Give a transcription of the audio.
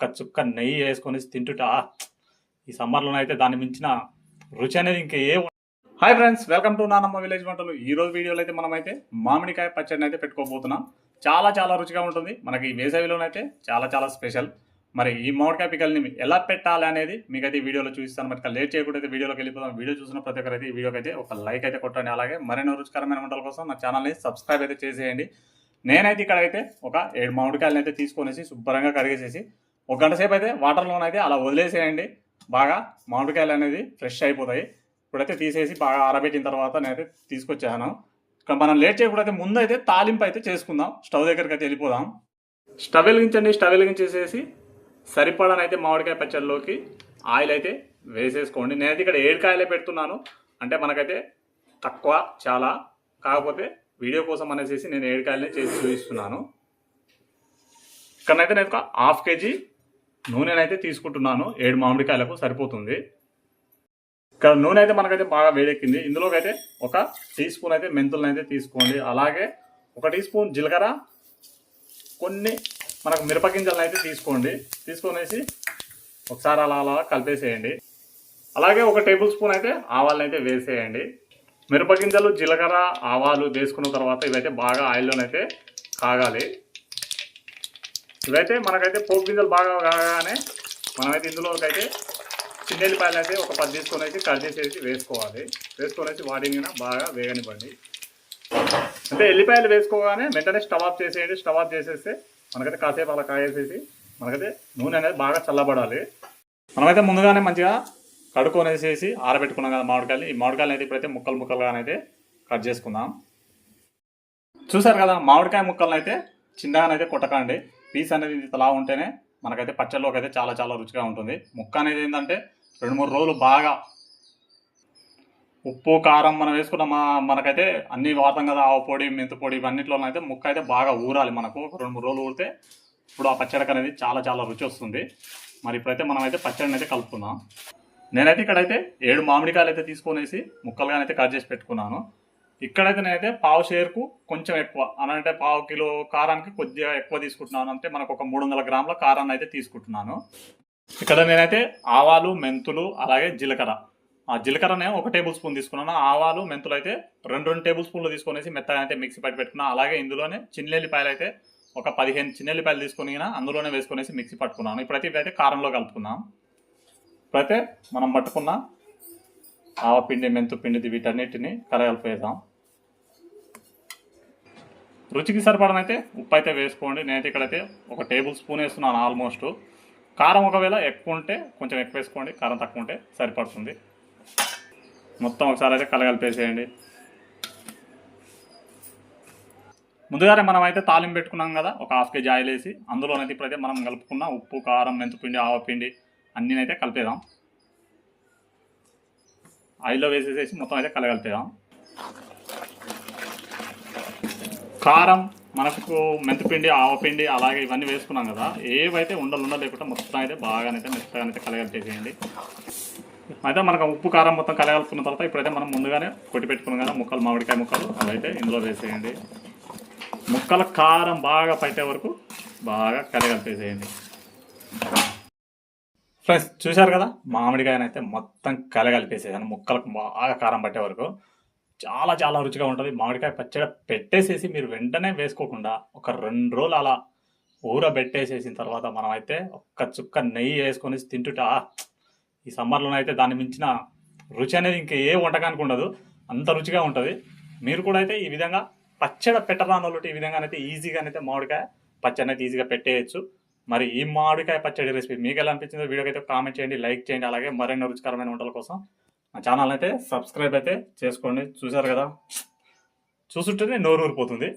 ఒక్క చుక్క నెయ్యి వేసుకొని తింటుట ఈ సమ్మర్లో అయితే దాన్ని మించిన రుచి అనేది ఇంకా హాయ్ ఫ్రెండ్స్, వెల్కమ్ టు నానమ్మ విలేజ్ వంటలు. ఈ రోజు వీడియోలో అయితే మనం అయితే మామిడికాయ పచ్చడిని అయితే పెట్టుకోబోతున్నాం. చాలా చాలా రుచిగా ఉంటుంది. మనకి ఈ వేసవిలోనైతే చాలా చాలా స్పెషల్. మరి ఈ మామిడికాయ పిక్కల్ని ఎలా పెట్టాలి అనేది మీకైతే ఈ వీడియోలో చూపిస్తాను. మరి లేట్ చేయకుండా అయితే వీడియోలోకి వెళ్ళిపోదాం. వీడియో చూసిన ప్రతి ఒక్కరు అయితే ఈ వీడియోకి అయితే ఒక లైక్ అయితే కొట్టండి. అలాగే మరెన్నో రుచికరమైన వంటల కోసం నా ఛానల్ని సబ్స్క్రైబ్ అయితే చేసేయండి. నేనైతే ఇక్కడైతే ఒక 7 మామిడికాయలు అయితే తీసుకొనేసి శుభ్రంగా కడిగేసేసి ఒక గంట సేపు అయితే వాటర్లోనైతే అలా వదిలేసేయండి. బాగా మామిడికాయలు అనేది ఫ్రెష్ అయిపోతాయి. ఇప్పుడైతే తీసేసి బాగా ఆరబెట్టిన తర్వాత నేనైతే తీసుకొచ్చాను. ఇక్కడ మనం లేట్ చేయకూడదు. ముందు అయితే తాలింపు అయితే చేసుకుందాం. స్టవ్ దగ్గరికి అయితే వెళ్ళిపోదాం. స్టవ్ వెలిగించండి. స్టవ్ వెలిగించేసేసి సరిపడానైతే మామిడికాయ పచ్చడిలోకి ఆయిల్ అయితే వేసేసుకోండి. నేనైతే ఇక్కడ 7 కాయలే పెడుతున్నాను. అంటే మనకైతే తక్కువ చాలా, కాకపోతే వీడియో కోసం అనేసి నేను 7 కాయలనే చేసి చూపిస్తున్నాను. ఇక్కడనైతే నేను ఒక ½ కేజీ నూనెనైతే తీసుకుంటున్నాను. 7 మామిడికాయలకు సరిపోతుంది. ఇక్కడ నూనె అయితే మనకైతే బాగా వేడెక్కింది. ఇందులోకి అయితే ఒక టీ స్పూన్ అయితే మెంతులను అయితే తీసుకోండి. అలాగే 1 టీ స్పూన్ జీలకర్ర, కొన్ని మనకు మిరపగింజలను అయితే తీసుకోండి. తీసుకొనేసి ఒకసారి అలా అలా కలిపేసేయండి. అలాగే 1 టేబుల్ స్పూన్ అయితే ఆవాలను అయితే వేసేయండి. మిరపగింజలు, జీలకర్ర, ఆవాలు వేసుకున్న తర్వాత ఇవైతే బాగా ఆయిల్లోనైతే కాగాలి. ఇవైతే మనకైతే పోపు గింజలు బాగా కాగానే మనమైతే ఇందులోకి అయితే చిన్నెల్లిపాయలు అయితే ఒక 10 తీసుకొని అయితే కట్ చేసేసి వేసుకోవాలి. వేసుకొనేసి వాటిని బాగా వేగనివ్వండి. అంటే ఎల్లిపాయలు వేసుకోగానే వెంటనే స్టవ్ ఆఫ్ చేసేయండి. స్టవ్ ఆఫ్ చేసేస్తే మనకైతే కాసేపు అలా కాయేసేసి మనకైతే నూనె అనేది బాగా చల్లబడాలి. మనమైతే ముందుగానే మంచిగా కడుక్కొనేసేసి ఆరబెట్టుకున్నాం కదా మామిడికాయలు. ఈ మామిడికాయలు అయితే ఇప్పుడైతే ముక్కలు ముక్కలుగానైతే కట్ చేసుకుందాం. చూసారు కదా, మామిడికాయ ముక్కలను అయితే చిన్నగానైతే కొట్టకండి. పీస్ అనేది ఇలా ఉంటేనే మనకైతే పచ్చళ్ళలోకి అయితే చాలా చాలా రుచిగా ఉంటుంది. ముక్క అనేది ఏంటంటే 2-3 రోజులు బాగా ఉప్పు కారం మనం వేసుకున్న మనకైతే అన్ని వాడతాం కదా, ఆవు పొడి, మెంతు పొడి, ఇవన్నిట్లోనైతే అయితే ముక్క అయితే బాగా ఊరాలి. మనకు 2-3 రోజులు ఊరితే ఇప్పుడు ఆ పచ్చడికి అనేది చాలా చాలా రుచి వస్తుంది. మరి ఇప్పుడైతే మనం అయితే పచ్చడిని అయితే కలుపుకుందాం. నేనైతే ఇక్కడైతే 7 మామిడికాయలు అయితే తీసుకొనేసి ముక్కలుగానైతే కట్ చేసి పెట్టుకున్నాను. ఇక్కడైతే నేనైతే పావు షేర్కు కొంచెం ఎక్కువ అంటే పావు కిలో కారానికి కొద్దిగా ఎక్కువ తీసుకుంటున్నాను. అంటే మనకు ఒక 300 గ్రాముల కారాన్ని అయితే తీసుకుంటున్నాను. ఇక్కడ నేనైతే ఆవాలు, మెంతులు, అలాగే జీలకర్ర, ఆ జీలకర్రనే 1 టేబుల్ స్పూన్ తీసుకున్నాను. ఆవాలు, మెంతులు అయితే 2 టేబుల్ స్పూన్లు తీసుకొనేసి మెత్తగా అయితే మిక్సీ పట్టి పెట్టుకున్నాను. అలాగే ఇందులోనే చిన్నెల్లిపాయలు అయితే ఒక 15 చిన్నెల్లిపాయలు తీసుకొని అందులోనే వేసుకొనేసి మిక్సీ పట్టుకున్నాను. ఇప్పుడైతే ఇవైతే కారంలో కలుపుకున్నాం. ఇప్పుడైతే మనం పట్టుకున్న ఆవపిండి, మెంతు పిండి వీటన్నిటిని కలగలిపేద్దాం. రుచికి సరిపడనైతే ఉప్పు అయితే వేసుకోండి. నేనైతే ఇక్కడైతే 1 టేబుల్ స్పూన్ వేస్తున్నాను ఆల్మోస్ట్. కారం ఒకవేళ ఎక్కువ ఉంటే కొంచెం ఎక్కువ వేసుకోండి, కారం తక్కువ ఉంటే సరిపడుతుంది. మొత్తం ఒకసారి అయితే కలగలిపేసేయండి. ముందుగానే మనం అయితే తాలింపు పెట్టుకున్నాం కదా, ఒక ½ కేజీ ఆయిల్ వేసి అందులోనైతే ఇప్పుడైతే మనం కలుపుకున్న ఉప్పు, కారం, మెంతుపిండి, ఆవపిండి అన్నీనైతే కలిపేదాం. ఆయిల్లో వేసేసేసి మొత్తం అయితే కలగలిపేదాం. కారం, మనకు మెంతిపిండి, ఆవపిండి, అలాగే ఇవన్నీ వేసుకున్నాం కదా, ఏవైతే ఉండలు లేకుండా మొత్తం అయితే బాగానైతే మెత్తగానైతే కలగలిపేసేయండి. అయితే మనకు ఉప్పు, కారం మొత్తం కలగలుపుకున్న తర్వాత ఇప్పుడైతే మనం ముందుగానే కొట్టి పెట్టుకున్నాం కదా ముక్కలు, మామిడికాయ ముక్కలు, అవైతే ఇందులో వేసేయండి. ముక్కల కారం బాగా పట్టే వరకు బాగా కలగలిపేసేయండి. ఫ్రెండ్స్ చూశారు కదా, మామిడికాయనైతే మొత్తం కలగలిపేసేసాను ముక్కలకు బాగా కారం పట్టే వరకు. చాలా చాలా రుచిగా ఉంటుంది. మామిడికాయ పచ్చడి పెట్టేసేసి మీరు వెంటనే వేసుకోకుండా ఒక 2 రోజులు అలా ఊరబెట్టేసేసిన తర్వాత మనమైతే ఒక్క చుక్క నెయ్యి వేసుకొని తింటుట ఈ సమ్మర్లోనైతే దాన్ని మించిన రుచి అనేది ఇంకా ఏ వంటకానికి ఉండదు. అంత రుచిగా ఉంటుంది. మీరు కూడా అయితే ఈ విధంగా పచ్చడి పెట్టరాని వాళ్ళు ఈ విధంగానైతే ఈజీగానైతే మామిడికాయ పచ్చడి అయితే ఈజీగా పెట్టేయచ్చు. మరి ఈ మామిడికాయ పచ్చడి రెసిపీ మీకు ఎలా అనిపించిందో వీడియోకి అయితే కామెంట్ చేయండి, లైక్ చేయండి. అలాగే మరెన్నో రుచికరమైన వంటల కోసం నా ఛానల్ అయితే సబ్స్క్రైబ్ అయితే చేసుకోండి. చూసారు కదా, చూస్తుంటేనే నోరు ఊరిపోతుంది.